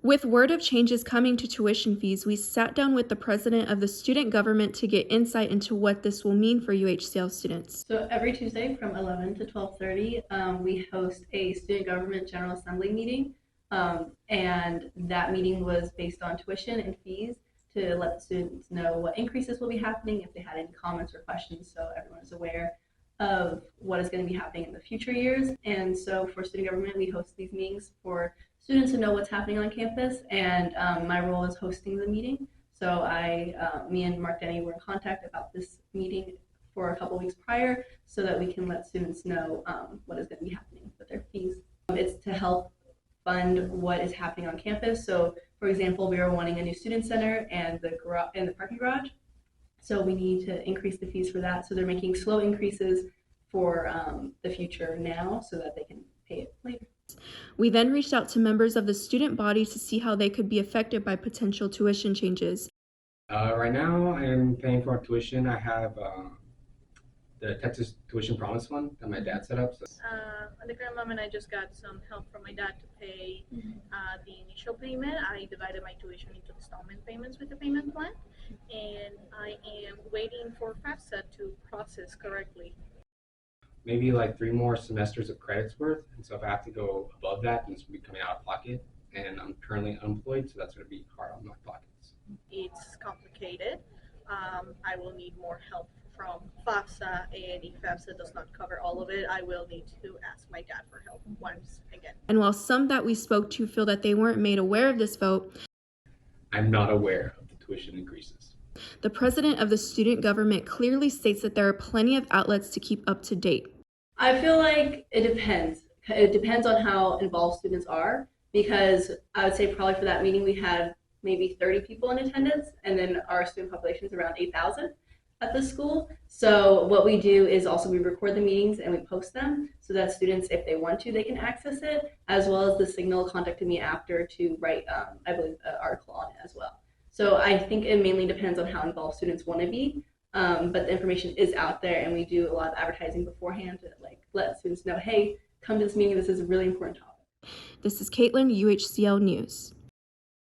With word of changes coming to tuition fees, we sat down with the president of the student government to get insight into what this will mean for UHCL students. So every Tuesday from 11 to 12:30, we host a student government general assembly meeting. And that meeting was based on tuition and fees to let the students know what increases will be happening, if they had any comments or questions, so everyone is aware of what is going to be happening in the future years. And so for student government, we host these meetings for students to know what's happening on campus. And my role is hosting the meeting. So me and Mark Denny were in contact about this meeting for a couple weeks prior, so that we can let students know what is going to be happening with their fees. It's to help fund what is happening on campus. So, for example, we are wanting a new student center and the parking garage. So we need to increase the fees for that. So they're making slow increases for the future now, so that they can pay it later. We then reached out to members of the student body to see how they could be affected by potential tuition changes. Right now, I'm paying for tuition. I have the Texas Tuition Promise Fund that my dad set up. So. At the current moment, I just got some help from my dad to pay the initial payment. I divided my tuition into installment payments with the payment plan, and I am waiting for FAFSA to process correctly. Maybe like 3 more semesters of credits worth, and so if I have to go above that, then it's going to be coming out of pocket, and I'm currently unemployed, so that's going to be hard on my pockets. It's complicated. I will need more help from FAFSA, and if FAFSA does not cover all of it, I will need to ask my dad for help once again. And while some that we spoke to feel that they weren't made aware of this vote, I'm not aware of the tuition increases. the president of the student government clearly states that there are plenty of outlets to keep up to date. I feel like it depends. It depends on how involved students are, because I would say probably for that meeting we had maybe 30 people in attendance, and then our student population is around 8,000 at the school. So what we do is also we record the meetings and we post them, so that students, if they want to, they can access it, as well as the Signal contacted me after to write, I believe, an article on it as well. So I think it mainly depends on how involved students want to be. But the information is out there, and we do a lot of advertising beforehand to let students know, hey, come to this meeting. This is a really important topic. This is Caitlyn, UHCL News.